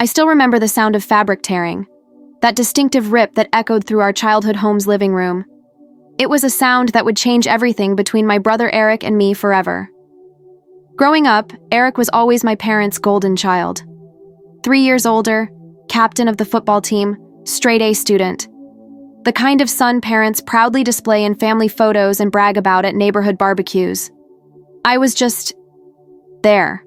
I still remember the sound of fabric tearing, that distinctive rip that echoed through our childhood home's living room. It was a sound that would change everything between my brother Eric and me forever. Growing up, Eric was always my parents' golden child. 3 years older, captain of the football team, straight-A student. The kind of son parents proudly display in family photos and brag about at neighborhood barbecues. I was just there.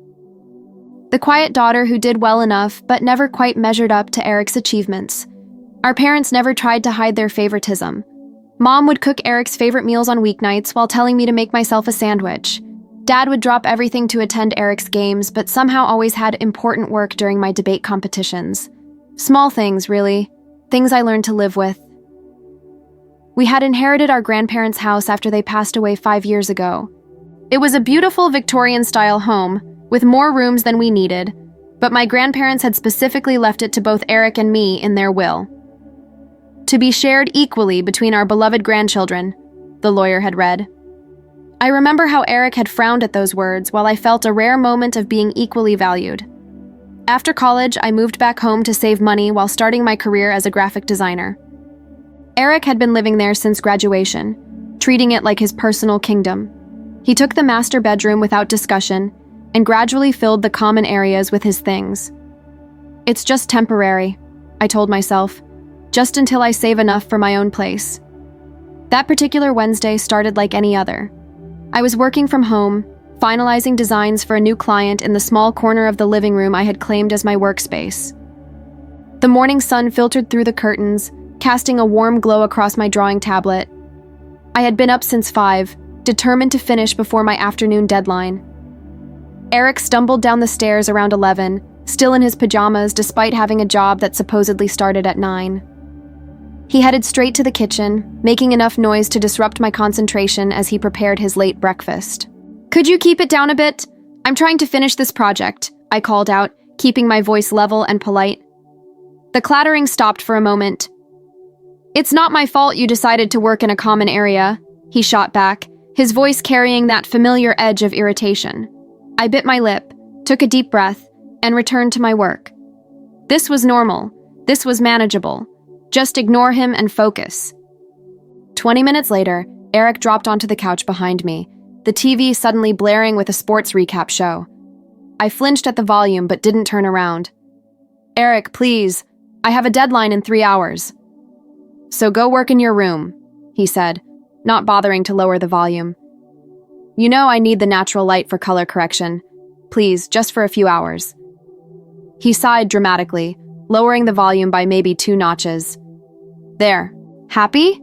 The quiet daughter who did well enough but never quite measured up to Eric's achievements. Our parents never tried to hide their favoritism. Mom would cook Eric's favorite meals on weeknights while telling me to make myself a sandwich. Dad would drop everything to attend Eric's games, but somehow always had important work during my debate competitions. Small things, really. Things I learned to live with. We had inherited our grandparents' house after they passed away 5 years ago. It was a beautiful Victorian-style home, with more rooms than we needed, but my grandparents had specifically left it to both Eric and me in their will. To be shared equally between our beloved grandchildren, the lawyer had read. I remember how Eric had frowned at those words while I felt a rare moment of being equally valued. After college, I moved back home to save money while starting my career as a graphic designer. Eric had been living there since graduation, treating it like his personal kingdom. He took the master bedroom without discussion and gradually filled the common areas with his things. It's just temporary, I told myself, just until I save enough for my own place. That particular Wednesday started like any other. I was working from home, finalizing designs for a new client in the small corner of the living room I had claimed as my workspace. The morning sun filtered through the curtains, casting a warm glow across my drawing tablet. I had been up since 5, determined to finish before my afternoon deadline. Eric stumbled down the stairs around 11, still in his pajamas despite having a job that supposedly started at 9. He headed straight to the kitchen, making enough noise to disrupt my concentration as he prepared his late breakfast. "Could you keep it down a bit? I'm trying to finish this project," I called out, keeping my voice level and polite. The clattering stopped for a moment. "It's not my fault you decided to work in a common area," he shot back, his voice carrying that familiar edge of irritation. I bit my lip, took a deep breath, and returned to my work. This was normal. This was manageable. Just ignore him and focus. 20 minutes later, Eric dropped onto the couch behind me, the TV suddenly blaring with a sports recap show. I flinched at the volume but didn't turn around. "Eric, please. I have a deadline in 3 hours." "So go work in your room," he said, not bothering to lower the volume. "You know I need the natural light for color correction. Please, just for a few hours." He sighed dramatically, lowering the volume by maybe 2 notches. "There. Happy?"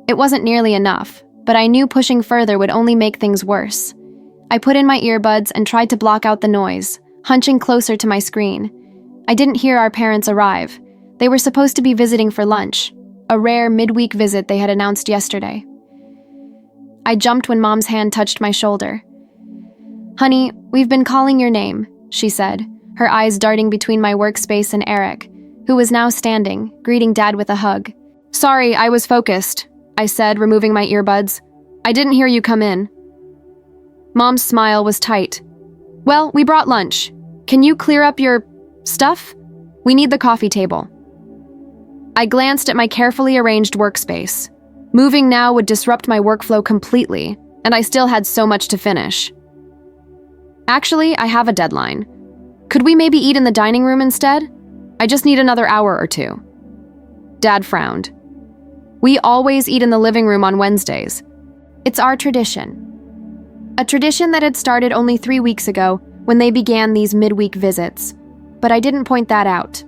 It wasn't nearly enough, but I knew pushing further would only make things worse. I put in my earbuds and tried to block out the noise, hunching closer to my screen. I didn't hear our parents arrive. They were supposed to be visiting for lunch, a rare midweek visit they had announced yesterday. I jumped when Mom's hand touched my shoulder. "Honey, we've been calling your name," she said, her eyes darting between my workspace and Eric, who was now standing, greeting Dad with a hug. "Sorry, I was focused," I said, removing my earbuds. "I didn't hear you come in." Mom's smile was tight. "Well, we brought lunch. Can you clear up your stuff? We need the coffee table." I glanced at my carefully arranged workspace. Moving now would disrupt my workflow completely, and I still had so much to finish. "Actually, I have a deadline. Could we maybe eat in the dining room instead? I just need another hour or 2. Dad frowned. "We always eat in the living room on Wednesdays. It's our tradition." A tradition that had started only 3 weeks ago when they began these midweek visits, but I didn't point that out.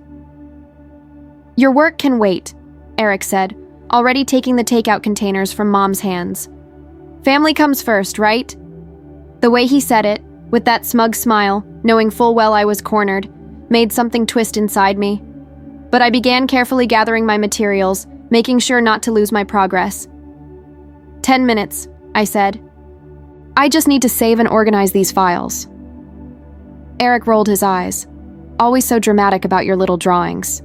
"Your work can wait," Eric said, already taking the takeout containers from Mom's hands. "Family comes first, right?" The way he said it, with that smug smile, knowing full well I was cornered, made something twist inside me. But I began carefully gathering my materials, making sure not to lose my progress. 10 minutes, I said. "I just need to save and organize these files." Eric rolled his eyes. "Always so dramatic about your little drawings."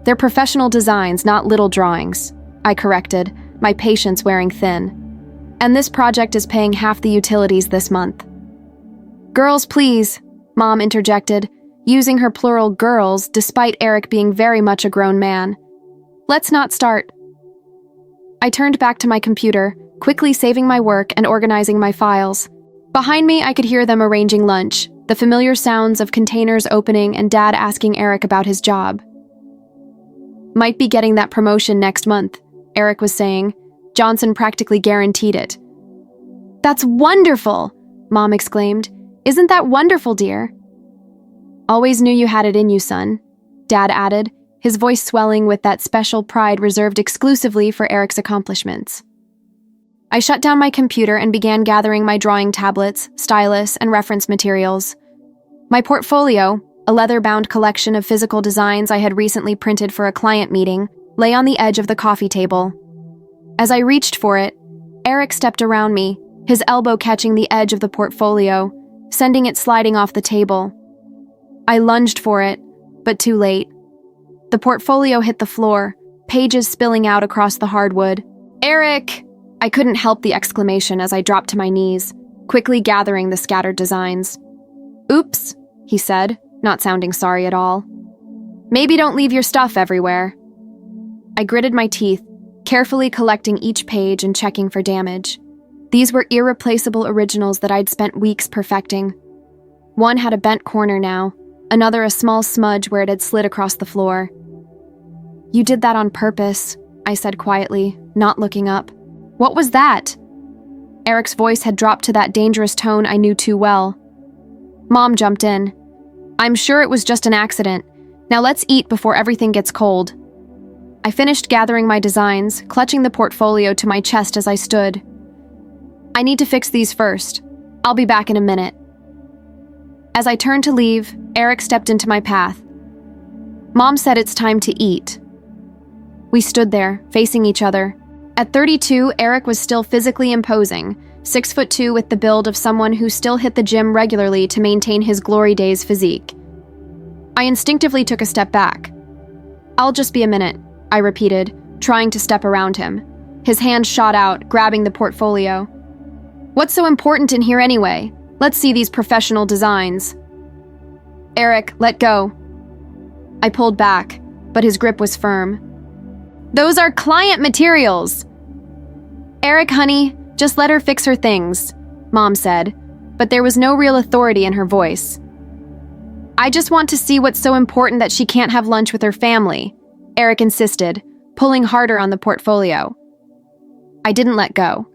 "They're professional designs, not little drawings," I corrected, my patience wearing thin. "And this project is paying half the utilities this month." "Girls, please," Mom interjected, using her plural girls despite Eric being very much a grown man. Let's not start. I turned back to my computer, quickly saving my work and organizing my files. Behind me, I could hear them arranging lunch, the familiar sounds of containers opening and Dad asking Eric about his job. Might be getting that promotion next month, Eric was saying. Johnson practically guaranteed it. That's wonderful, Mom exclaimed. Isn't that wonderful, dear? Always knew you had it in you, son, Dad added, his voice swelling with that special pride reserved exclusively for Eric's accomplishments. I shut down my computer and began gathering my drawing tablets, stylus, and reference materials. My portfolio, a leather-bound collection of physical designs I had recently printed for a client meeting, lay on the edge of the coffee table. As I reached for it, Eric stepped around me, his elbow catching the edge of the portfolio, sending it sliding off the table. I lunged for it, but too late. The portfolio hit the floor, pages spilling out across the hardwood. Eric! I couldn't help the exclamation as I dropped to my knees, quickly gathering the scattered designs. Oops, he said, not sounding sorry at all. Maybe don't leave your stuff everywhere. I gritted my teeth, carefully collecting each page and checking for damage. These were irreplaceable originals that I'd spent weeks perfecting. One had a bent corner now, another a small smudge where it had slid across the floor. You did that on purpose, I said quietly, not looking up. What was that? Eric's voice had dropped to that dangerous tone I knew too well. Mom jumped in. I'm sure it was just an accident. Now let's eat before everything gets cold. I finished gathering my designs, clutching the portfolio to my chest as I stood. I need to fix these first. I'll be back in a minute. As I turned to leave, Eric stepped into my path. Mom said it's time to eat. We stood there, facing each other. At 32, Eric was still physically imposing, 6'2" with the build of someone who still hit the gym regularly to maintain his glory days physique. I instinctively took a step back. I'll just be a minute, I repeated, trying to step around him. His hand shot out, grabbing the portfolio. What's so important in here anyway? Let's see these professional designs. Eric, let go. I pulled back, but his grip was firm. Those are client materials! Eric, honey, just let her fix her things, Mom said, but there was no real authority in her voice. I just want to see what's so important that she can't have lunch with her family, Eric insisted, pulling harder on the portfolio. I didn't let go.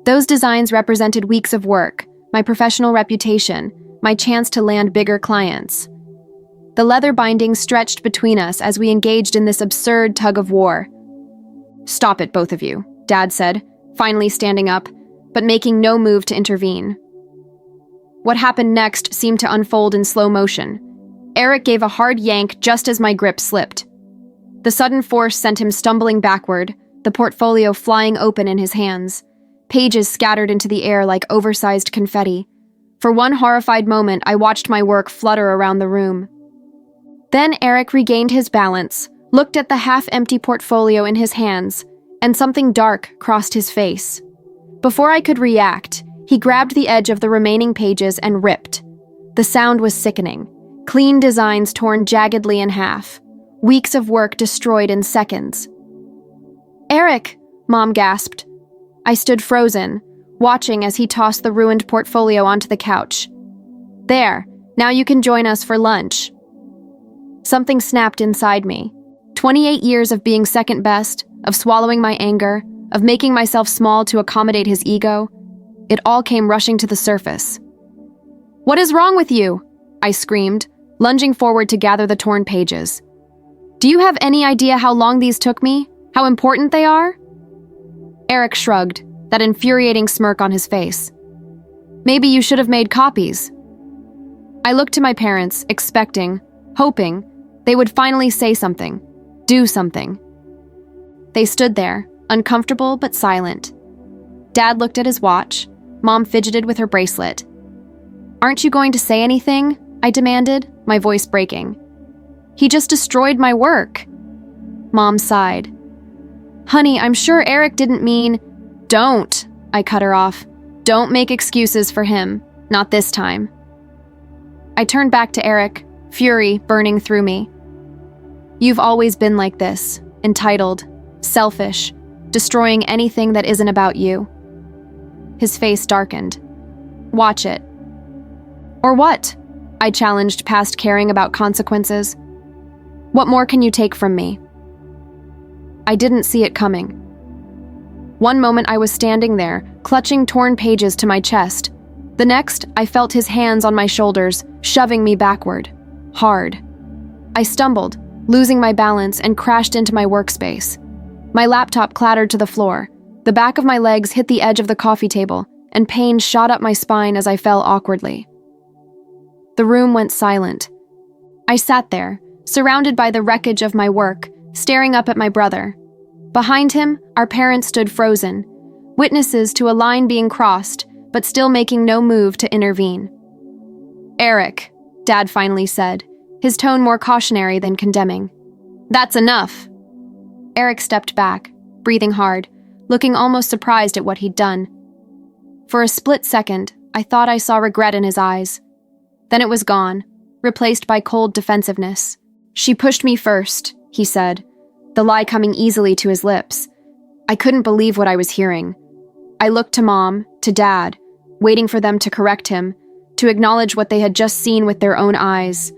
Those designs represented weeks of work, my professional reputation, my chance to land bigger clients. The leather binding stretched between us as we engaged in this absurd tug of war. Stop it, both of you, Dad said, finally standing up, but making no move to intervene. What happened next seemed to unfold in slow motion. Eric gave a hard yank just as my grip slipped. The sudden force sent him stumbling backward, the portfolio flying open in his hands, pages scattered into the air like oversized confetti. For one horrified moment, I watched my work flutter around the room. Then Eric regained his balance, looked at the half-empty portfolio in his hands, and something dark crossed his face. Before I could react, he grabbed the edge of the remaining pages and ripped. The sound was sickening. Clean designs torn jaggedly in half. Weeks of work destroyed in seconds. Eric, Mom gasped. I stood frozen, watching as he tossed the ruined portfolio onto the couch. There, now you can join us for lunch. Something snapped inside me. 28 years of being second best, of swallowing my anger, of making myself small to accommodate his ego. It all came rushing to the surface. What is wrong with you? I screamed, lunging forward to gather the torn pages. Do you have any idea how long these took me? How important they are? Eric shrugged, that infuriating smirk on his face. Maybe you should have made copies. I looked to my parents, expecting, hoping, they would finally say something, do something. They stood there, uncomfortable but silent. Dad looked at his watch. Mom fidgeted with her bracelet. Aren't you going to say anything? I demanded, my voice breaking. He just destroyed my work. Mom sighed. Honey, I'm sure Eric didn't mean... Don't, I cut her off. Don't make excuses for him. Not this time. I turned back to Eric, fury burning through me. "You've always been like this, entitled, selfish, destroying anything that isn't about you." His face darkened. "Watch it." "Or what?" I challenged, past caring about consequences. "What more can you take from me?" I didn't see it coming. One moment I was standing there, clutching torn pages to my chest. The next, I felt his hands on my shoulders, shoving me backward. Hard. I stumbled, losing my balance, and crashed into my workspace. My laptop clattered to the floor. The back of my legs hit the edge of the coffee table, and pain shot up my spine as I fell awkwardly. The room went silent. I sat there, surrounded by the wreckage of my work, staring up at my brother. Behind him, our parents stood frozen, witnesses to a line being crossed, but still making no move to intervene. "Eric," Dad finally said, his tone more cautionary than condemning. "That's enough." Eric stepped back, breathing hard, looking almost surprised at what he'd done. For a split second, I thought I saw regret in his eyes. Then it was gone, replaced by cold defensiveness. "She pushed me first," he said, the lie coming easily to his lips. I couldn't believe what I was hearing. I looked to Mom, to Dad, waiting for them to correct him, to acknowledge what they had just seen with their own eyes.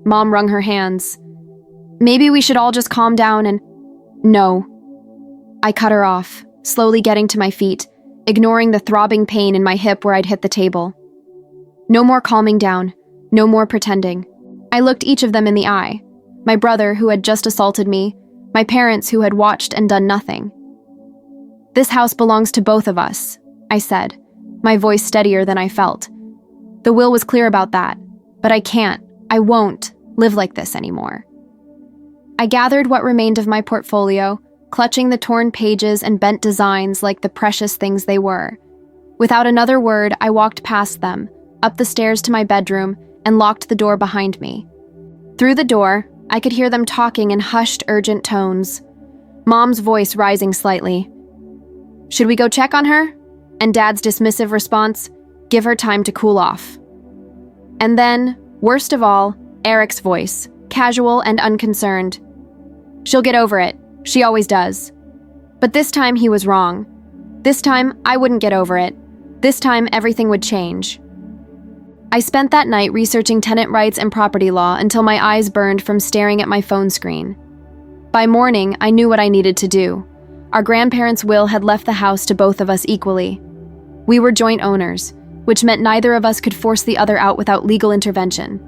Mom wrung her hands. "Maybe we should all just calm down and—" "No." I cut her off, slowly getting to my feet, ignoring the throbbing pain in my hip where I'd hit the table. No more calming down, no more pretending. I looked each of them in the eye. My brother, who had just assaulted me, my parents, who had watched and done nothing. "This house belongs to both of us," I said, my voice steadier than I felt. The will was clear about that, but I won't live like this anymore. I gathered what remained of my portfolio, clutching the torn pages and bent designs like the precious things they were. Without another word, I walked past them, up the stairs to my bedroom, and locked the door behind me. Through the door, I could hear them talking in hushed, urgent tones. Mom's voice rising slightly. "Should we go check on her?" And Dad's dismissive response, "Give her time to cool off." And then, worst of all, Eric's voice, casual and unconcerned. "She'll get over it. She always does." But this time he was wrong. This time I wouldn't get over it. This time everything would change. I spent that night researching tenant rights and property law until my eyes burned from staring at my phone screen. By morning, I knew what I needed to do. Our grandparents' will had left the house to both of us equally. We were joint owners, which meant neither of us could force the other out without legal intervention.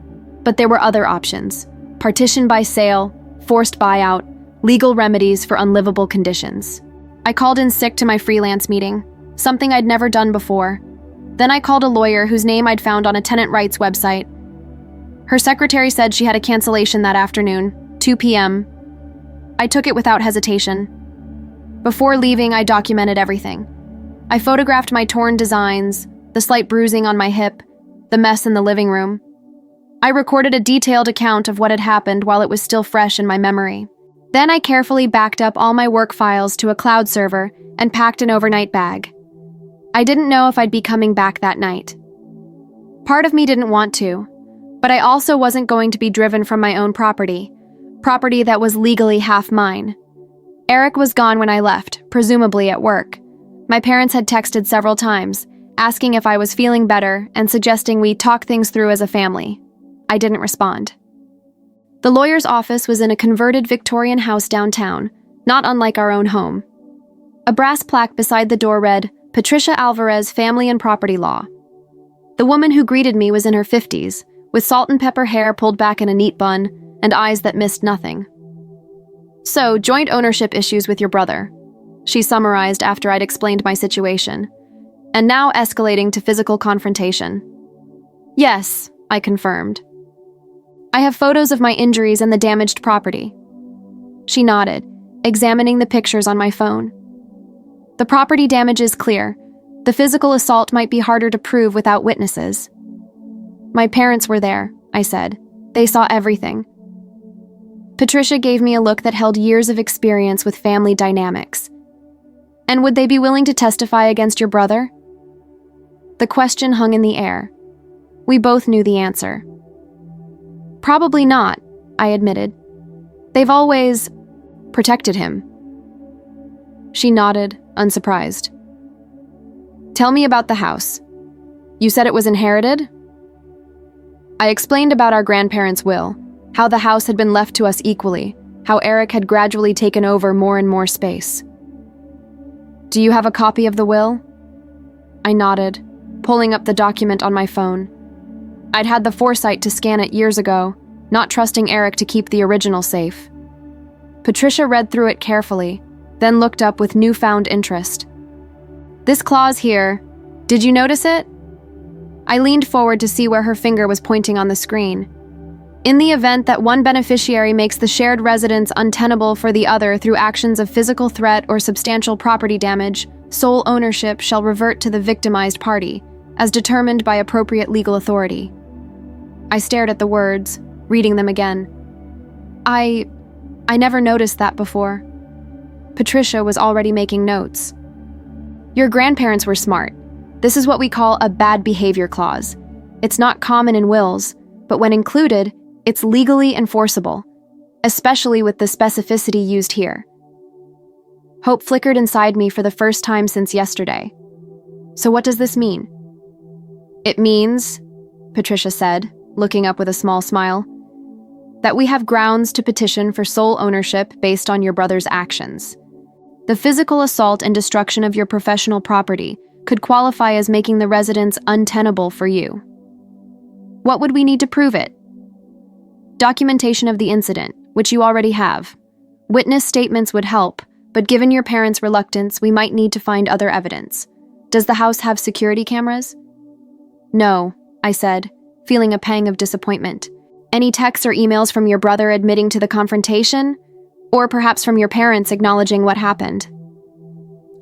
But there were other options: partition by sale, forced buyout, legal remedies for unlivable conditions. I called in sick to my freelance meeting, something I'd never done before. Then I called a lawyer whose name I'd found on a tenant rights website. Her secretary said she had a cancellation that afternoon, 2 p.m. I took it without hesitation. Before leaving, I documented everything. I photographed my torn designs, the slight bruising on my hip, the mess in the living room. I recorded a detailed account of what had happened while it was still fresh in my memory. Then I carefully backed up all my work files to a cloud server and packed an overnight bag. I didn't know if I'd be coming back that night. Part of me didn't want to, but I also wasn't going to be driven from my own property that was legally half mine. Eric was gone when I left, presumably at work. My parents had texted several times, asking if I was feeling better and suggesting we talk things through as a family. I didn't respond. The lawyer's office was in a converted Victorian house downtown, not unlike our own home. A brass plaque beside the door read, "Patricia Alvarez, Family and Property Law." The woman who greeted me was in her 50s, with salt and pepper hair pulled back in a neat bun and eyes that missed nothing. "So, joint ownership issues with your brother," she summarized after I'd explained my situation, "and now escalating to physical confrontation." "Yes," I confirmed. "I have photos of my injuries and the damaged property." She nodded, examining the pictures on my phone. "The property damage is clear. The physical assault might be harder to prove without witnesses." "My parents were there," I said. "They saw everything." Patricia gave me a look that held years of experience with family dynamics. "And would they be willing to testify against your brother?" The question hung in the air. We both knew the answer. Probably not, I admitted. They've always protected him. She nodded, unsurprised. Tell me about the house. You said it was inherited? I explained about our grandparents' will, how the house had been left to us equally, how Eric had gradually taken over more and more space. Do you have a copy of the will? I nodded, pulling up the document on my phone. I'd had the foresight to scan it years ago, not trusting Eric to keep the original safe. Patricia read through it carefully, then looked up with newfound interest. This clause here, did you notice it? I leaned forward to see where her finger was pointing on the screen. In the event that one beneficiary makes the shared residence untenable for the other through actions of physical threat or substantial property damage, sole ownership shall revert to the victimized party, as determined by appropriate legal authority. I stared at the words, reading them again. I never noticed that before. Patricia was already making notes. Your grandparents were smart. This is what we call a bad behavior clause. It's not common in wills, but when included, it's legally enforceable, especially with the specificity used here. Hope flickered inside me for the first time since yesterday. So what does this mean? It means, Patricia said, looking up with a small smile, that we have grounds to petition for sole ownership based on your brother's actions. The physical assault and destruction of your professional property could qualify as making the residence untenable for you. What would we need to prove it? Documentation of the incident, which you already have. Witness statements would help, but given your parents' reluctance, we might need to find other evidence. Does the house have security cameras? No, I said, feeling a pang of disappointment. Any texts or emails from your brother admitting to the confrontation? Or perhaps from your parents acknowledging what happened?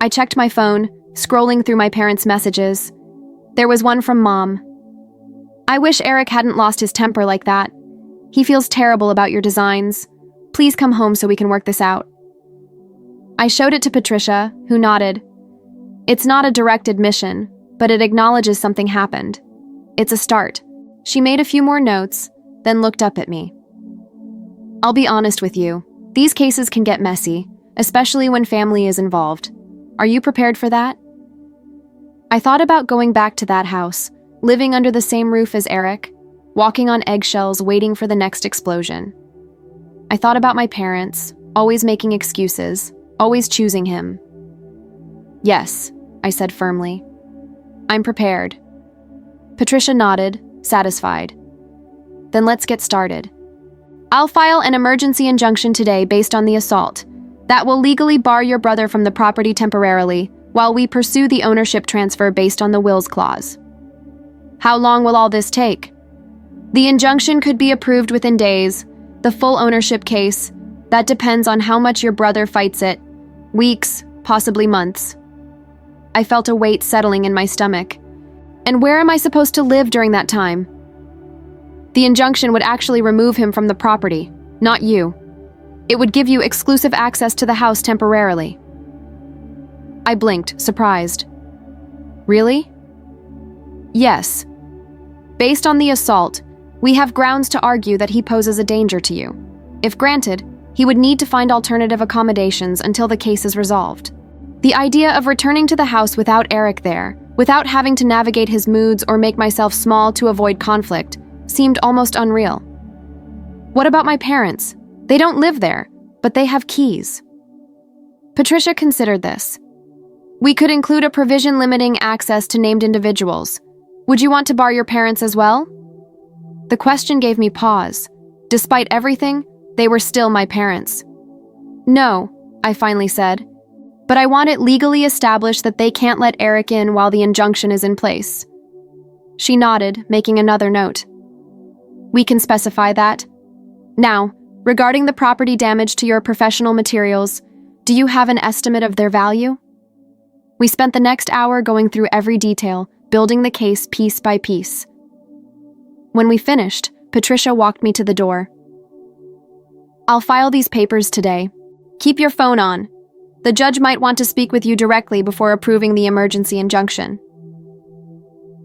I checked my phone, scrolling through my parents' messages. There was one from Mom. I wish Eric hadn't lost his temper like that. He feels terrible about your designs. Please come home so we can work this out. I showed it to Patricia, who nodded. It's not a direct admission, but it acknowledges something happened. It's a start. She made a few more notes, then looked up at me. I'll be honest with you. These cases can get messy, especially when family is involved. Are you prepared for that? I thought about going back to that house, living under the same roof as Eric, walking on eggshells waiting for the next explosion. I thought about my parents, always making excuses, always choosing him. Yes, I said firmly. I'm prepared. Patricia nodded, satisfied. Then let's get started. I'll file an emergency injunction today based on the assault. That will legally bar your brother from the property temporarily, while we pursue the ownership transfer based on the wills clause. How long will all this take? The injunction could be approved within days. The full ownership case, that depends on how much your brother fights it. Weeks, possibly months. I felt a weight settling in my stomach. And where am I supposed to live during that time? The injunction would actually remove him from the property, not you. It would give you exclusive access to the house temporarily. I blinked, surprised. Really? Yes. Based on the assault, we have grounds to argue that he poses a danger to you. If granted, he would need to find alternative accommodations until the case is resolved. The idea of returning to the house without Eric there, without having to navigate his moods or make myself small to avoid conflict, seemed almost unreal. What about my parents? They don't live there, but they have keys. Patricia considered this. We could include a provision limiting access to named individuals. Would you want to bar your parents as well? The question gave me pause. Despite everything, they were still my parents. No, I finally said, but I want it legally established that they can't let Eric in while the injunction is in place. She nodded, making another note. We can specify that. Now, regarding the property damage to your professional materials, do you have an estimate of their value? We spent the next hour going through every detail, building the case piece by piece. When we finished, Patricia walked me to the door. I'll file these papers today. Keep your phone on. The judge might want to speak with you directly before approving the emergency injunction.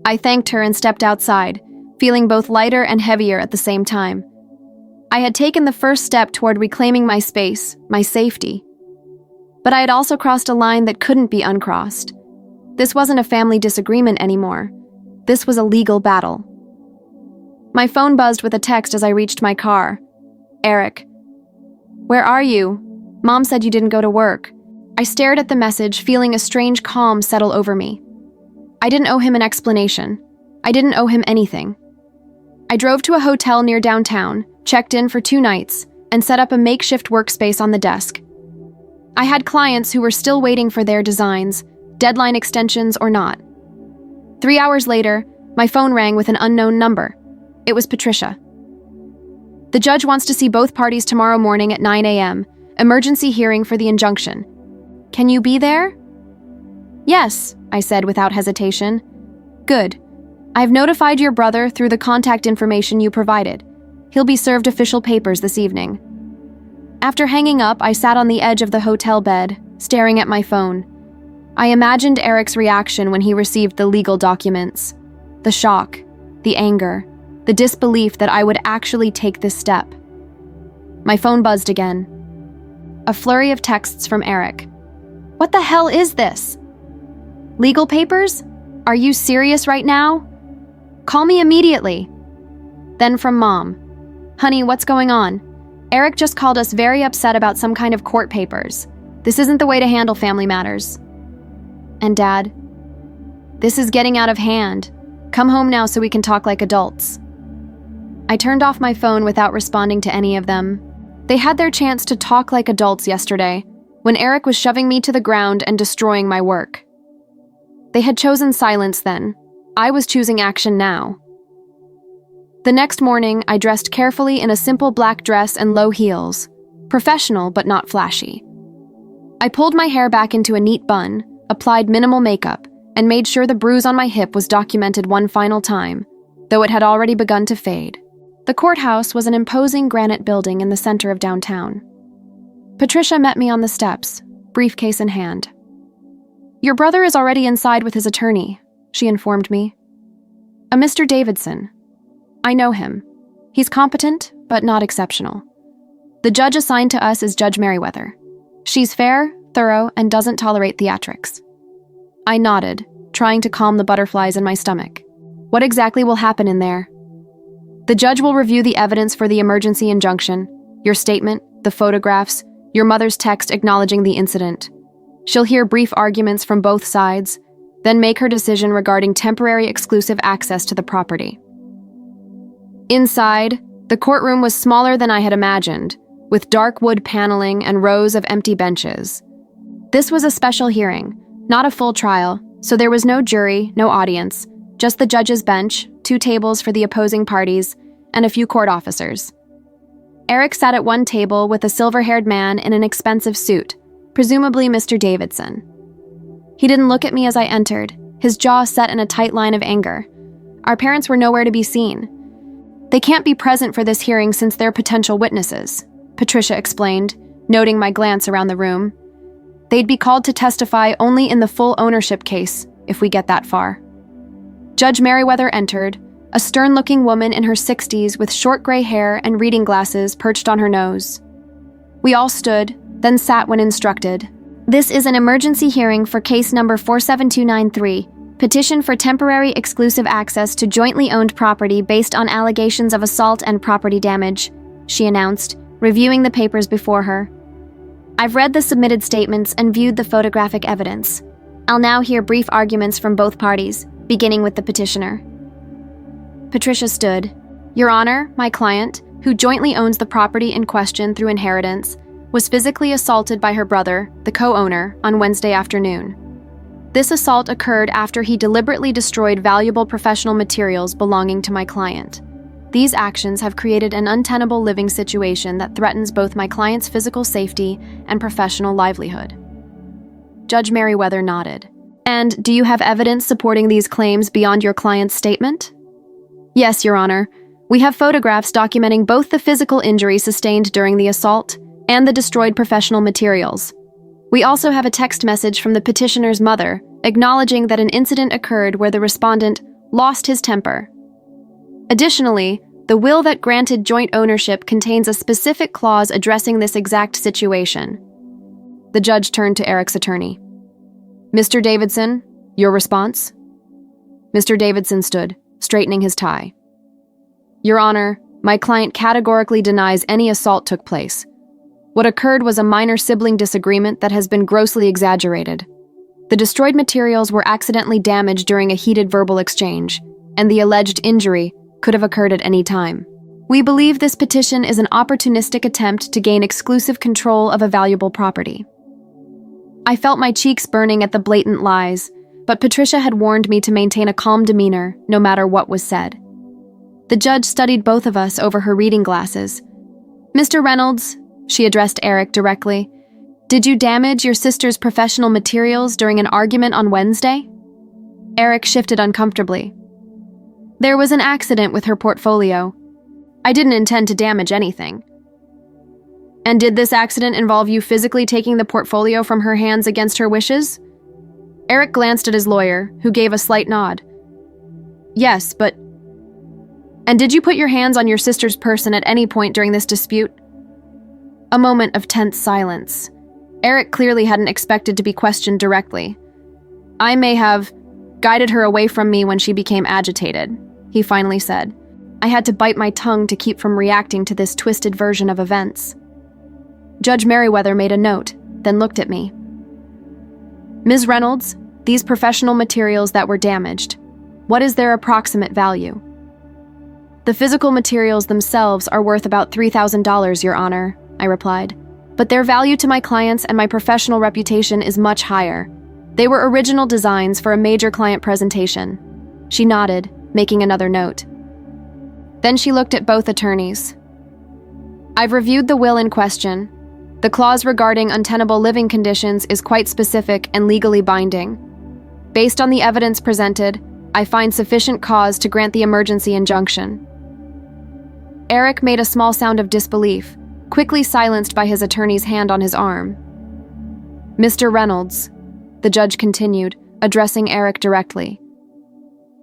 I thanked her and stepped outside, feeling both lighter and heavier at the same time. I had taken the first step toward reclaiming my space, my safety. But I had also crossed a line that couldn't be uncrossed. This wasn't a family disagreement anymore. This was a legal battle. My phone buzzed with a text as I reached my car. Eric. Where are you? Mom said you didn't go to work. I stared at the message, feeling a strange calm settle over me. I didn't owe him an explanation. I didn't owe him anything. I drove to a hotel near downtown, checked in for 2 nights, and set up a makeshift workspace on the desk. I had clients who were still waiting for their designs, deadline extensions or not. 3 hours later, my phone rang with an unknown number. It was Patricia. The judge wants to see both parties tomorrow morning at 9 a.m., emergency hearing for the injunction. Can you be there? Yes, I said without hesitation. Good. I've notified your brother through the contact information you provided. He'll be served official papers this evening. After hanging up, I sat on the edge of the hotel bed, staring at my phone. I imagined Eric's reaction when he received the legal documents. The shock, the anger, the disbelief that I would actually take this step. My phone buzzed again. A flurry of texts from Eric. What the hell is this? Legal papers? Are you serious right now? Call me immediately. Then from Mom. Honey, what's going on? Eric just called us very upset about some kind of court papers. This isn't the way to handle family matters. And Dad, this is getting out of hand. Come home now so we can talk like adults. I turned off my phone without responding to any of them. They had their chance to talk like adults yesterday, when Eric was shoving me to the ground and destroying my work. They had chosen silence then. I was choosing action now. The next morning, I dressed carefully in a simple black dress and low heels. Professional, but not flashy. I pulled my hair back into a neat bun, applied minimal makeup, and made sure the bruise on my hip was documented one final time, though it had already begun to fade. The courthouse was an imposing granite building in the center of downtown. Patricia met me on the steps, briefcase in hand. Your brother is already inside with his attorney, she informed me. A Mr. Davidson. I know him. He's competent, but not exceptional. The judge assigned to us is Judge Merriweather. She's fair, thorough, and doesn't tolerate theatrics. I nodded, trying to calm the butterflies in my stomach. What exactly will happen in there? The judge will review the evidence for the emergency injunction, your statement, the photographs, your mother's text acknowledging the incident. She'll hear brief arguments from both sides, then make her decision regarding temporary exclusive access to the property. Inside, the courtroom was smaller than I had imagined, with dark wood paneling and rows of empty benches. This was a special hearing, not a full trial, so there was no jury, no audience, just the judge's bench, 2 tables for the opposing parties, and a few court officers. Eric sat at one table with a silver-haired man in an expensive suit, presumably Mr. Davidson. He didn't look at me as I entered, his jaw set in a tight line of anger. Our parents were nowhere to be seen. They can't be present for this hearing since they're potential witnesses, Patricia explained, noting my glance around the room. They'd be called to testify only in the full ownership case, if we get that far. Judge Merriweather entered, a stern-looking woman in her 60s with short gray hair and reading glasses perched on her nose. We all stood, then sat when instructed. This is an emergency hearing for case number 47293, petition for temporary exclusive access to jointly owned property based on allegations of assault and property damage, she announced, reviewing the papers before her. I've read the submitted statements and viewed the photographic evidence. I'll now hear brief arguments from both parties, beginning with the petitioner. Patricia stood. Your Honor, my client, who jointly owns the property in question through inheritance, was physically assaulted by her brother, the co-owner, on Wednesday afternoon. This assault occurred after he deliberately destroyed valuable professional materials belonging to my client. These actions have created an untenable living situation that threatens both my client's physical safety and professional livelihood. Judge Merriweather nodded. And do you have evidence supporting these claims beyond your client's statement? Yes, Your Honor. We have photographs documenting both the physical injury sustained during the assault and the destroyed professional materials. We also have a text message from the petitioner's mother acknowledging that an incident occurred where the respondent lost his temper. Additionally, The will that granted joint ownership contains a specific clause addressing this exact situation. The judge turned to Eric's attorney. Mr. Davidson, your response? Mr. Davidson stood, straightening his tie. Your Honor, my client categorically denies any assault took place. What occurred was a minor sibling disagreement that has been grossly exaggerated. The destroyed materials were accidentally damaged during a heated verbal exchange, and the alleged injury could have occurred at any time. We believe this petition is an opportunistic attempt to gain exclusive control of a valuable property. I felt my cheeks burning at the blatant lies, but Patricia had warned me to maintain a calm demeanor no matter what was said. The judge studied both of us over her reading glasses. Mr. Reynolds, she addressed Eric directly, did you damage your sister's professional materials during an argument on Wednesday? Eric shifted uncomfortably. There was an accident with her portfolio. I didn't intend to damage anything. And did this accident involve you physically taking the portfolio from her hands against her wishes? Eric glanced at his lawyer, who gave a slight nod. Yes, but... And did you put your hands on your sister's person at any point during this dispute? A moment of tense silence. Eric clearly hadn't expected to be questioned directly. I may have guided her away from me when she became agitated, he finally said. I had to bite my tongue to keep from reacting to this twisted version of events. Judge Merriweather made a note, then looked at me. Ms. Reynolds, these professional materials that were damaged, what is their approximate value? The physical materials themselves are worth about $3,000, Your Honor, I replied. But their value to my clients and my professional reputation is much higher. They were original designs for a major client presentation. She nodded, making another note. Then she looked at both attorneys. I've reviewed the will in question. The clause regarding untenable living conditions is quite specific and legally binding. Based on the evidence presented, I find sufficient cause to grant the emergency injunction. Eric made a small sound of disbelief, quickly silenced by his attorney's hand on his arm. Mr. Reynolds, the judge continued, addressing Eric directly.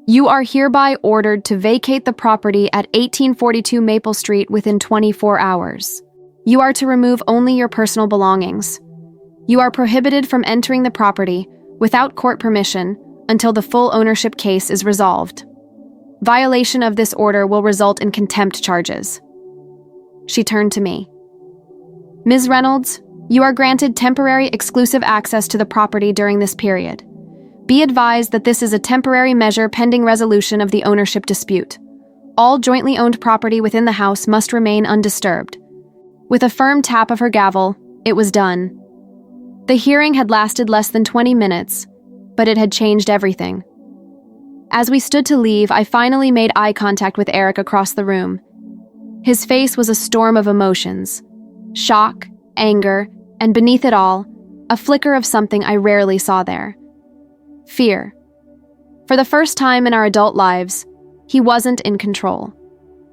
You are hereby ordered to vacate the property at 1842 Maple Street within 24 hours. You are to remove only your personal belongings. You are prohibited from entering the property without court permission until the full ownership case is resolved. Violation of this order will result in contempt charges. She turned to me. Ms. Reynolds, you are granted temporary exclusive access to the property during this period. Be advised that this is a temporary measure pending resolution of the ownership dispute. All jointly owned property within the house must remain undisturbed. With a firm tap of her gavel, it was done. The hearing had lasted less than 20 minutes, but it had changed everything. As we stood to leave, I finally made eye contact with Eric across the room. His face was a storm of emotions. Shock, anger, and beneath it all, a flicker of something I rarely saw there. Fear. For the first time in our adult lives, he wasn't in control.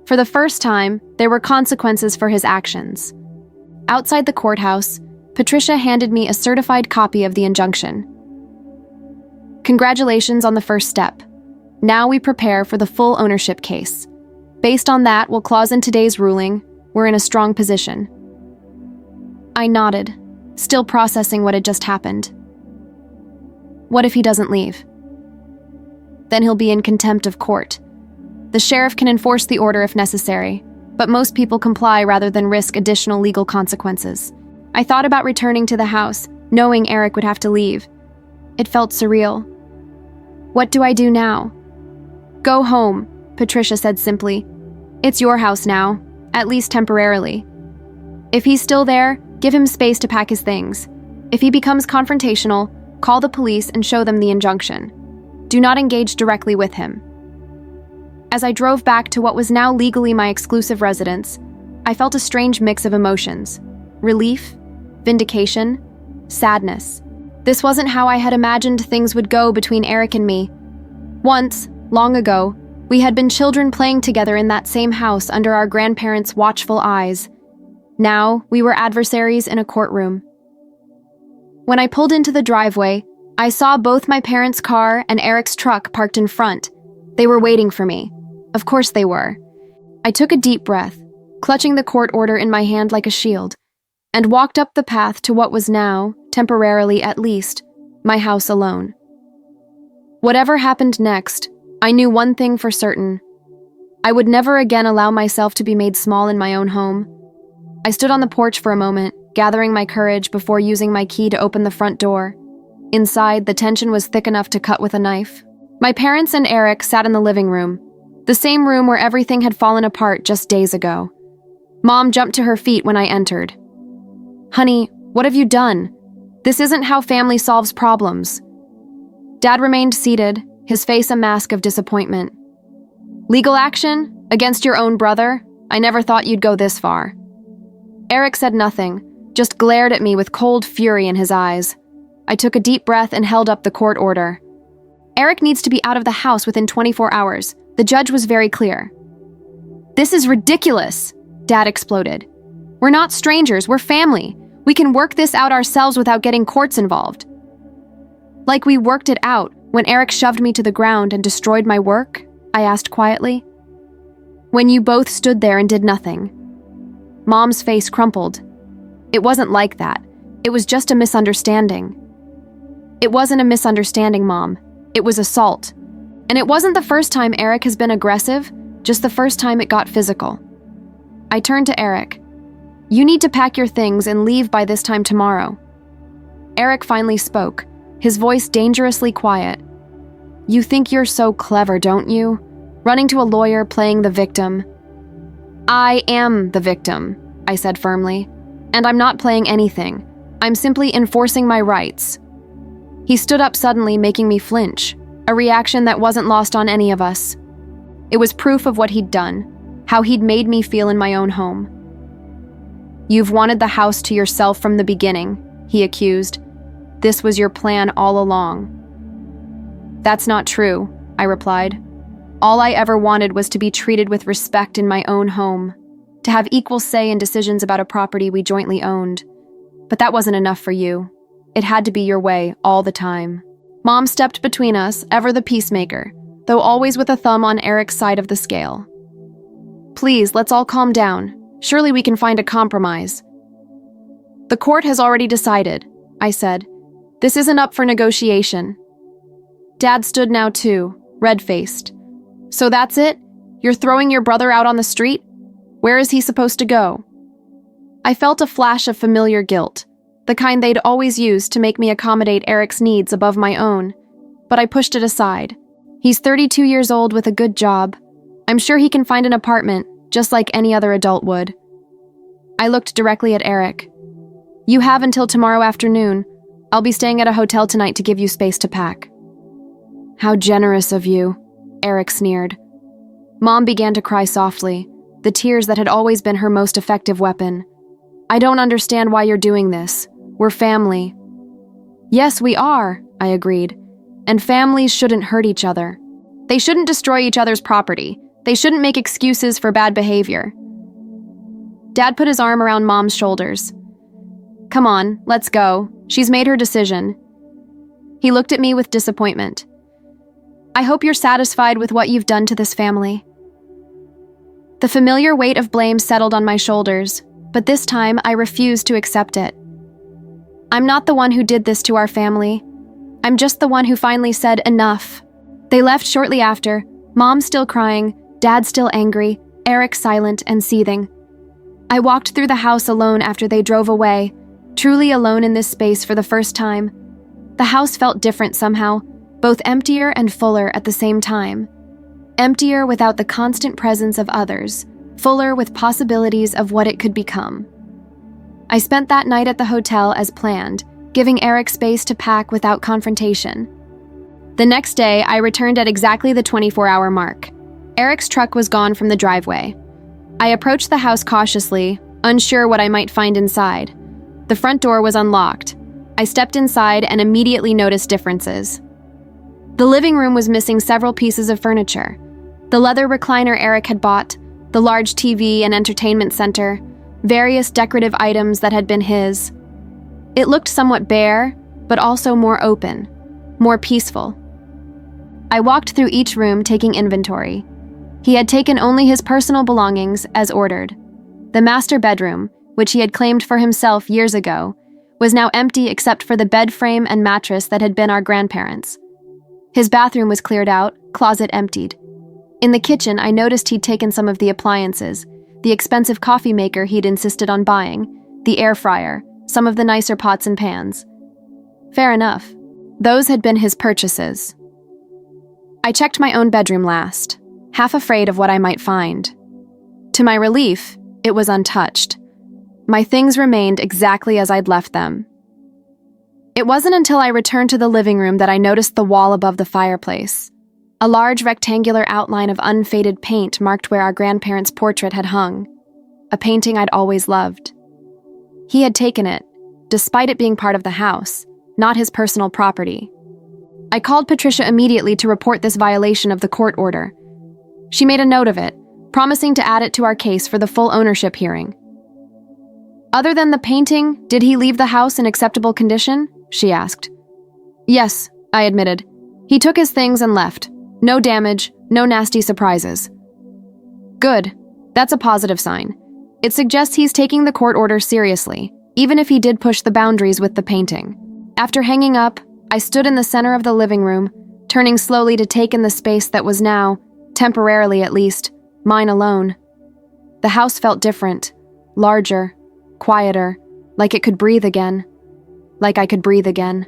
For the first time, there were consequences for his actions. Outside the courthouse, Patricia handed me a certified copy of the injunction. Congratulations on the first step. Now we prepare for the full ownership case. Based on that clause in today's ruling, we're in a strong position. I nodded, still processing what had just happened. What if he doesn't leave? Then he'll be in contempt of court. The sheriff can enforce the order if necessary, but most people comply rather than risk additional legal consequences. I thought about returning to the house, knowing Eric would have to leave. It felt surreal. What do I do now? Go home, Patricia said simply. It's your house now, at least temporarily. If he's still there, give him space to pack his things. If he becomes confrontational, call the police and show them the injunction. Do not engage directly with him. As I drove back to what was now legally my exclusive residence, I felt a strange mix of emotions. Relief, vindication, sadness. This wasn't how I had imagined things would go between Eric and me. Once, long ago, we had been children playing together in that same house under our grandparents' watchful eyes. Now, we were adversaries in a courtroom. When I pulled into the driveway, I saw both my parents' car and Eric's truck parked in front. They were waiting for me. Of course they were. I took a deep breath, clutching the court order in my hand like a shield, and walked up the path to what was now, temporarily at least, my house alone. Whatever happened next, I knew one thing for certain. I would never again allow myself to be made small in my own home. I stood on the porch for a moment, gathering my courage before using my key to open the front door. Inside, the tension was thick enough to cut with a knife. My parents and Eric sat in the living room, the same room where everything had fallen apart just days ago. Mom jumped to her feet when I entered. "Honey, what have you done? This isn't how family solves problems." Dad remained seated, his face a mask of disappointment. "Legal action? Against your own brother? I never thought you'd go this far." Eric said nothing, just glared at me with cold fury in his eyes. I took a deep breath and held up the court order. "Eric needs to be out of the house within 24 hours. The judge was very clear." "This is ridiculous," Dad exploded. "We're not strangers, we're family. We can work this out ourselves without getting courts involved." "Like we worked it out when Eric shoved me to the ground and destroyed my work?" I asked quietly. "When you both stood there and did nothing." Mom's face crumpled. "It wasn't like that. It was just a misunderstanding." "It wasn't a misunderstanding, Mom. It was assault. And it wasn't the first time Eric has been aggressive, just the first time it got physical." I turned to Eric. "You need to pack your things and leave by this time tomorrow." Eric finally spoke, his voice dangerously quiet. "You think you're so clever, don't you? Running to a lawyer, playing the victim." "I am the victim," I said firmly. "And I'm not playing anything. I'm simply enforcing my rights." He stood up suddenly, making me flinch, a reaction that wasn't lost on any of us. It was proof of what he'd done, how he'd made me feel in my own home. "You've wanted the house to yourself from the beginning," he accused. "This was your plan all along." "That's not true," I replied. "All I ever wanted was to be treated with respect in my own home, to have equal say in decisions about a property we jointly owned. But that wasn't enough for you. It had to be your way all the time." Mom stepped between us, ever the peacemaker, though always with a thumb on Eric's side of the scale. "Please, let's all calm down. Surely we can find a compromise." "The court has already decided," I said. "This isn't up for negotiation." Dad stood now too, red-faced. "So that's it? You're throwing your brother out on the street? Where is he supposed to go?" I felt a flash of familiar guilt, the kind they'd always used to make me accommodate Eric's needs above my own, but I pushed it aside. He's 32 years old with a good job. I'm sure he can find an apartment, just like any other adult would. I looked directly at Eric. "You have until tomorrow afternoon. I'll be staying at a hotel tonight to give you space to pack." "How generous of you," Eric sneered. Mom began to cry softly, the tears that had always been her most effective weapon. "I don't understand why you're doing this. We're family." "Yes, we are," I agreed. "And families shouldn't hurt each other. They shouldn't destroy each other's property. They shouldn't make excuses for bad behavior." Dad put his arm around Mom's shoulders. "Come on, let's go. She's made her decision." He looked at me with disappointment. "I hope you're satisfied with what you've done to this family." The familiar weight of blame settled on my shoulders, but this time I refused to accept it. "I'm not the one who did this to our family. I'm just the one who finally said enough." They left shortly after, Mom still crying, Dad still angry, Eric silent and seething. I walked through the house alone after they drove away, truly alone in this space for the first time. The house felt different somehow, both emptier and fuller at the same time. Emptier without the constant presence of others, fuller with possibilities of what it could become. I spent that night at the hotel as planned, giving Eric space to pack without confrontation. The next day, I returned at exactly the 24-hour mark. Eric's truck was gone from the driveway. I approached the house cautiously, unsure what I might find inside. The front door was unlocked. I stepped inside and immediately noticed differences. The living room was missing several pieces of furniture. The leather recliner Eric had bought, the large TV and entertainment center, various decorative items that had been his. It looked somewhat bare, but also more open, more peaceful. I walked through each room taking inventory. He had taken only his personal belongings as ordered. The master bedroom, which he had claimed for himself years ago, was now empty except for the bed frame and mattress that had been our grandparents'. His bathroom was cleared out, closet emptied. In the kitchen, I noticed he'd taken some of the appliances, the expensive coffee maker he'd insisted on buying, the air fryer, some of the nicer pots and pans. Fair enough. Those had been his purchases. I checked my own bedroom last, half afraid of what I might find. To my relief, it was untouched. My things remained exactly as I'd left them. It wasn't until I returned to the living room that I noticed the wall above the fireplace. A large rectangular outline of unfaded paint marked where our grandparents' portrait had hung, a painting I'd always loved. He had taken it, despite it being part of the house, not his personal property. I called Patricia immediately to report this violation of the court order. She made a note of it, promising to add it to our case for the full ownership hearing. Other than the painting, did he leave the house in acceptable condition? She asked. Yes, I admitted. He took his things and left. No damage, no nasty surprises. Good. That's a positive sign. It suggests he's taking the court order seriously, even if he did push the boundaries with the painting. After hanging up, I stood in the center of the living room, turning slowly to take in the space that was now, temporarily at least, mine alone. The house felt different, larger, quieter, like it could breathe again. Like I could breathe again.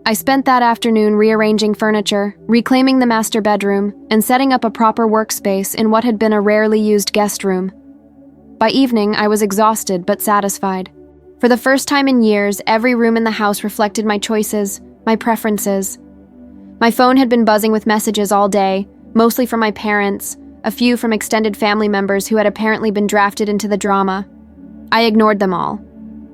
I spent that afternoon rearranging furniture, reclaiming the master bedroom, and setting up a proper workspace in what had been a rarely used guest room. By evening, I was exhausted but satisfied. For the first time in years, every room in the house reflected my choices, my preferences. My phone had been buzzing with messages all day, mostly from my parents, a few from extended family members who had apparently been drafted into the drama. I ignored them all.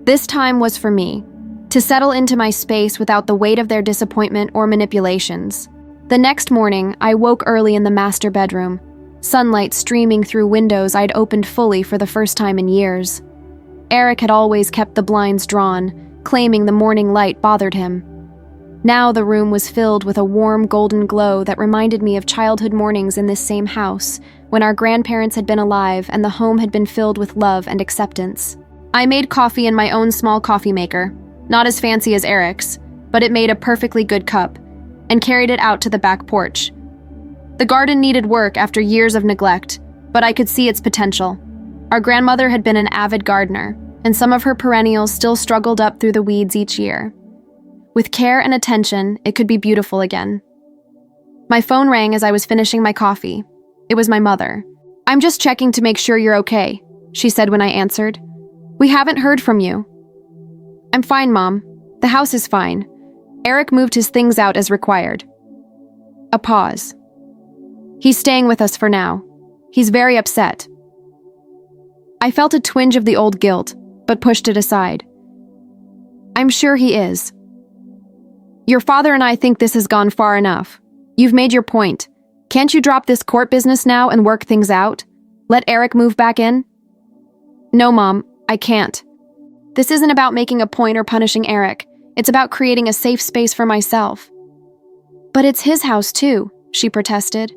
This time was for me, to settle into my space without the weight of their disappointment or manipulations. The next morning, I woke early in the master bedroom, sunlight streaming through windows I'd opened fully for the first time in years. Eric had always kept the blinds drawn, claiming the morning light bothered him. Now the room was filled with a warm golden glow that reminded me of childhood mornings in this same house, when our grandparents had been alive and the home had been filled with love and acceptance. I made coffee in my own small coffee maker, not as fancy as Eric's, but it made a perfectly good cup, and carried it out to the back porch. The garden needed work after years of neglect, but I could see its potential. Our grandmother had been an avid gardener, and some of her perennials still struggled up through the weeds each year. With care and attention, it could be beautiful again. My phone rang as I was finishing my coffee. It was my mother. "I'm just checking to make sure you're okay," she said when I answered. "We haven't heard from you." "I'm fine, Mom. The house is fine. Eric moved his things out as required." A pause. "He's staying with us for now. He's very upset." I felt a twinge of the old guilt, but pushed it aside. "I'm sure he is. Your father and I think this has gone far enough. You've made your point. Can't you drop this court business now and work things out? Let Eric move back in?" "No, Mom, I can't. This isn't about making a point or punishing Eric. It's about creating a safe space for myself." "But it's his house too," she protested.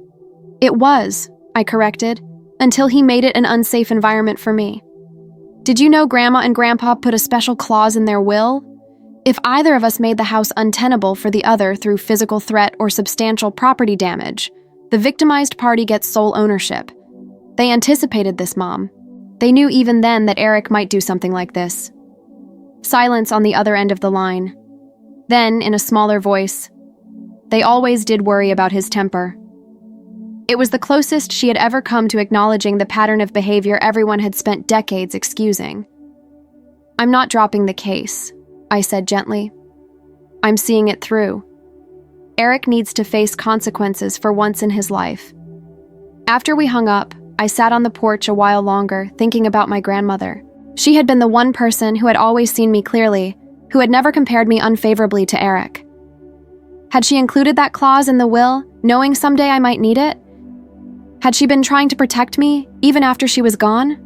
"It was," I corrected, "until he made it an unsafe environment for me." "Did you know Grandma and Grandpa put a special clause in their will? If either of us made the house untenable for the other through physical threat or substantial property damage, the victimized party gets sole ownership. They anticipated this, Mom. They knew even then that Eric might do something like this." Silence on the other end of the line. Then, in a smaller voice, "They always did worry about his temper." It was the closest she had ever come to acknowledging the pattern of behavior everyone had spent decades excusing. "I'm not dropping the case," I said gently. "I'm seeing it through. Eric needs to face consequences for once in his life." After we hung up, I sat on the porch a while longer, thinking about my grandmother. She had been the one person who had always seen me clearly, who had never compared me unfavorably to Eric. Had she included that clause in the will, knowing someday I might need it? Had she been trying to protect me, even after she was gone?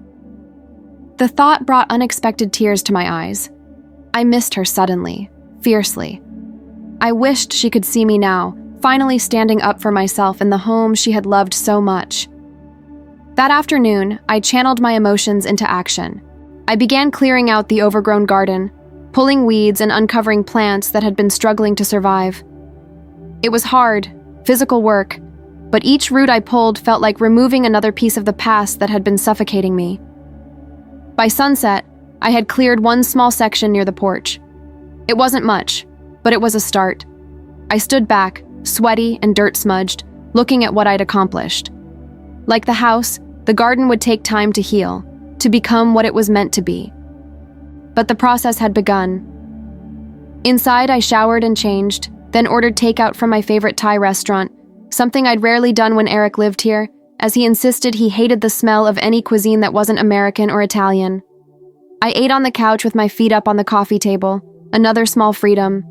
The thought brought unexpected tears to my eyes. I missed her suddenly, fiercely. I wished she could see me now, finally standing up for myself in the home she had loved so much. That afternoon, I channeled my emotions into action. I began clearing out the overgrown garden, pulling weeds and uncovering plants that had been struggling to survive. It was hard, physical work, but each root I pulled felt like removing another piece of the past that had been suffocating me. By sunset, I had cleared one small section near the porch. It wasn't much, but it was a start. I stood back, sweaty and dirt-smudged, looking at what I'd accomplished. Like the house, the garden would take time to heal, to become what it was meant to be. But the process had begun. Inside, I showered and changed, then ordered takeout from my favorite Thai restaurant, something I'd rarely done when Eric lived here, as he insisted he hated the smell of any cuisine that wasn't American or Italian. I ate on the couch with my feet up on the coffee table, another small freedom.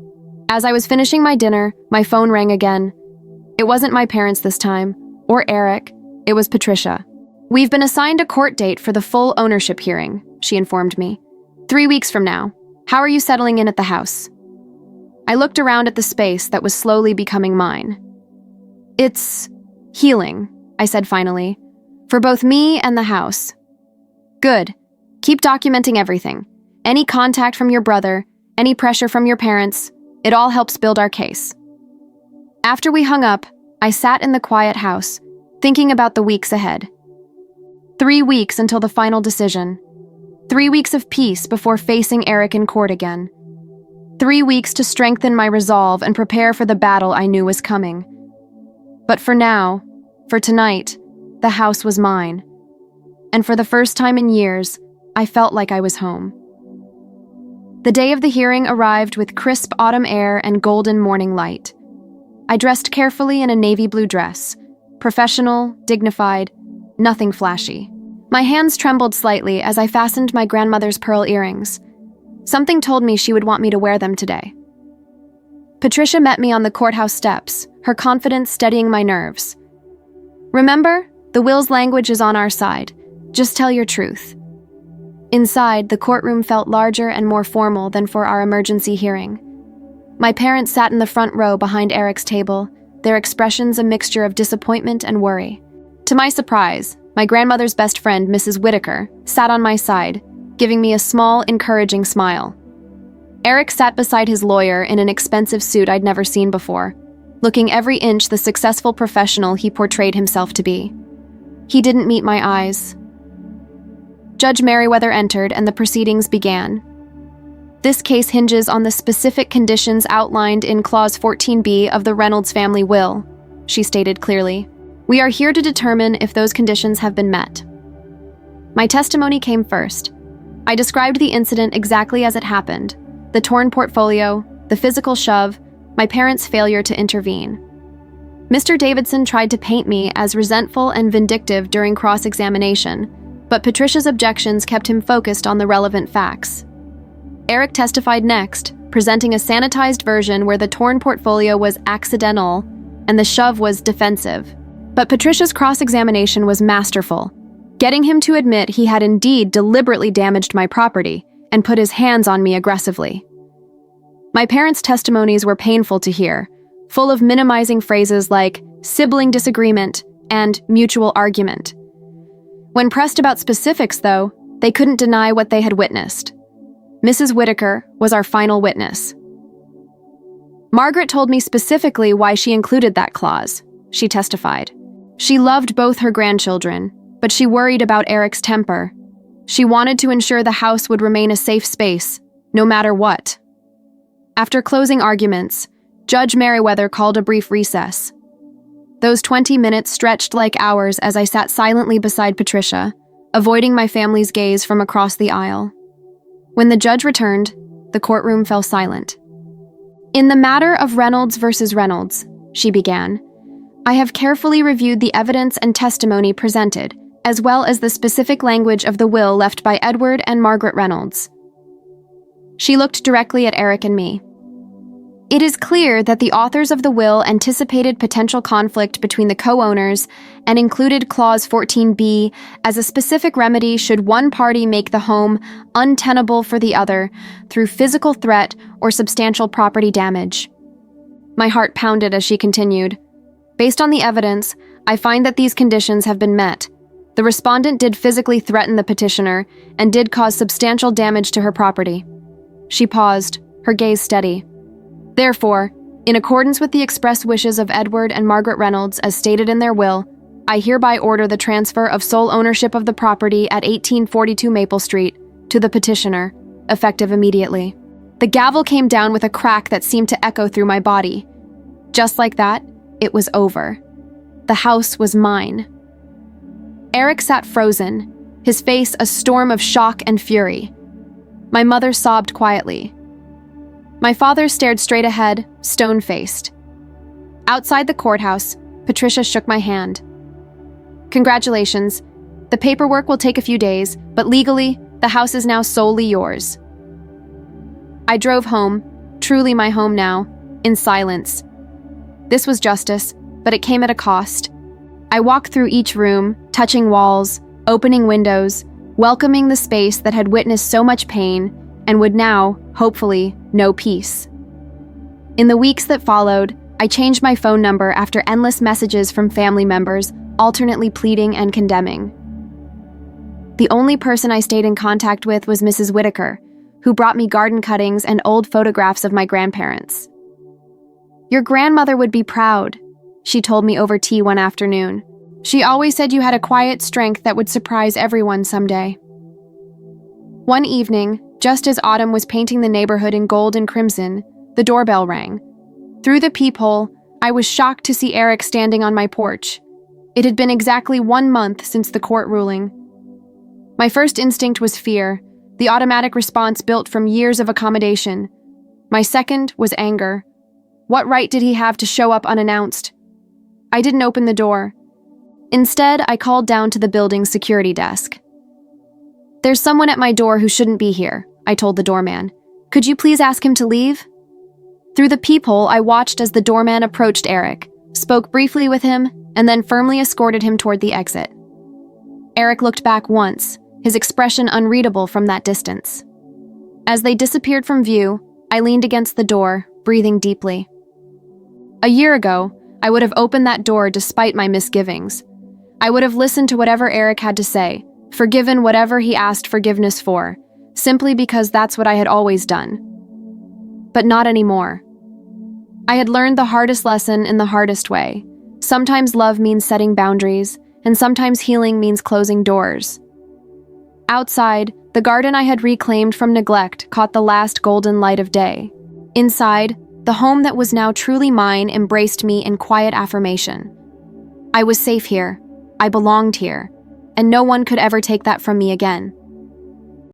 As I was finishing my dinner, my phone rang again. It wasn't my parents this time, or Eric, it was Patricia. "We've been assigned a court date for the full ownership hearing," she informed me. 3 weeks from now. How are you settling in at the house?" I looked around at the space that was slowly becoming mine. "It's healing," I said finally, "for both me and the house." "Good. Keep documenting everything. Any contact from your brother, any pressure from your parents, it all helps build our case." After we hung up, I sat in the quiet house, thinking about the weeks ahead. 3 weeks until the final decision. 3 weeks of peace before facing Eric in court again. 3 weeks to strengthen my resolve and prepare for the battle I knew was coming. But for now, for tonight, the house was mine. And for the first time in years, I felt like I was home. The day of the hearing arrived with crisp autumn air and golden morning light. I dressed carefully in a navy blue dress, professional, dignified, nothing flashy. My hands trembled slightly as I fastened my grandmother's pearl earrings. Something told me she would want me to wear them today. Patricia met me on the courthouse steps, her confidence steadying my nerves. "Remember, the will's language is on our side. Just tell your truth." Inside, the courtroom felt larger and more formal than for our emergency hearing. My parents sat in the front row behind Eric's table, their expressions a mixture of disappointment and worry. To my surprise, my grandmother's best friend, Mrs. Whitaker, sat on my side, giving me a small, encouraging smile. Eric sat beside his lawyer in an expensive suit I'd never seen before, looking every inch the successful professional he portrayed himself to be. He didn't meet my eyes. Judge Merriweather entered and the proceedings began. "This case hinges on the specific conditions outlined in Clause 14B of the Reynolds family will," she stated clearly. "We are here to determine if those conditions have been met." My testimony came first. I described the incident exactly as it happened: the torn portfolio, the physical shove, my parents' failure to intervene. Mr. Davidson tried to paint me as resentful and vindictive during cross-examination, but Patricia's objections kept him focused on the relevant facts. Eric testified next, presenting a sanitized version where the torn portfolio was accidental and the shove was defensive. But Patricia's cross-examination was masterful, getting him to admit he had indeed deliberately damaged my property and put his hands on me aggressively. My parents' testimonies were painful to hear, full of minimizing phrases like sibling disagreement and mutual argument. When pressed about specifics, though, they couldn't deny what they had witnessed. Mrs. Whitaker was our final witness. "Margaret told me specifically why she included that clause," she testified. "She loved both her grandchildren, but she worried about Eric's temper. She wanted to ensure the house would remain a safe space, no matter what." After closing arguments, Judge Merriweather called a brief recess. Those 20 minutes stretched like hours as I sat silently beside Patricia, avoiding my family's gaze from across the aisle. When the judge returned, the courtroom fell silent. "In the matter of Reynolds versus Reynolds," she began, "I have carefully reviewed the evidence and testimony presented, as well as the specific language of the will left by Edward and Margaret Reynolds." She looked directly at Eric and me. "It is clear that the authors of the will anticipated potential conflict between the co-owners and included Clause 14B as a specific remedy should one party make the home untenable for the other through physical threat or substantial property damage. My heart pounded as she continued. Based on the evidence, I find that these conditions have been met. The respondent did physically threaten the petitioner and did cause substantial damage to her property. She paused, her gaze steady. Therefore, in accordance with the express wishes of Edward and Margaret Reynolds as stated in their will, I hereby order the transfer of sole ownership of the property at 1842 Maple Street to the petitioner, effective immediately. The gavel came down with a crack that seemed to echo through my body. Just like that, it was over. The house was mine. Eric sat frozen, his face a storm of shock and fury. My mother sobbed quietly. My father stared straight ahead, stone-faced. Outside the courthouse, Patricia shook my hand. Congratulations. The paperwork will take a few days, but legally, the house is now solely yours. I drove home, truly my home now, in silence. This was justice, but it came at a cost. I walked through each room, touching walls, opening windows, welcoming the space that had witnessed so much pain and would now, hopefully, know peace. In the weeks that followed, I changed my phone number after endless messages from family members, alternately pleading and condemning. The only person I stayed in contact with was Mrs. Whitaker, who brought me garden cuttings and old photographs of my grandparents. Your grandmother would be proud, she told me over tea one afternoon. She always said you had a quiet strength that would surprise everyone someday. One evening, just as autumn was painting the neighborhood in gold and crimson, the doorbell rang. Through the peephole, I was shocked to see Eric standing on my porch. It had been exactly 1 month since the court ruling. My first instinct was fear, the automatic response built from years of accommodation. My second was anger. What right did he have to show up unannounced? I didn't open the door. Instead, I called down to the building's security desk. There's someone at my door who shouldn't be here, I told the doorman. Could you please ask him to leave? Through the peephole, I watched as the doorman approached Eric, spoke briefly with him, and then firmly escorted him toward the exit. Eric looked back once, his expression unreadable from that distance. As they disappeared from view, I leaned against the door, breathing deeply. A year ago, I would have opened that door despite my misgivings. I would have listened to whatever Eric had to say, forgiven whatever he asked forgiveness for, simply because that's what I had always done. But not anymore. I had learned the hardest lesson in the hardest way. Sometimes love means setting boundaries, and sometimes healing means closing doors. Outside, the garden I had reclaimed from neglect caught the last golden light of day. Inside, the home that was now truly mine embraced me in quiet affirmation. I was safe here, I belonged here, and no one could ever take that from me again.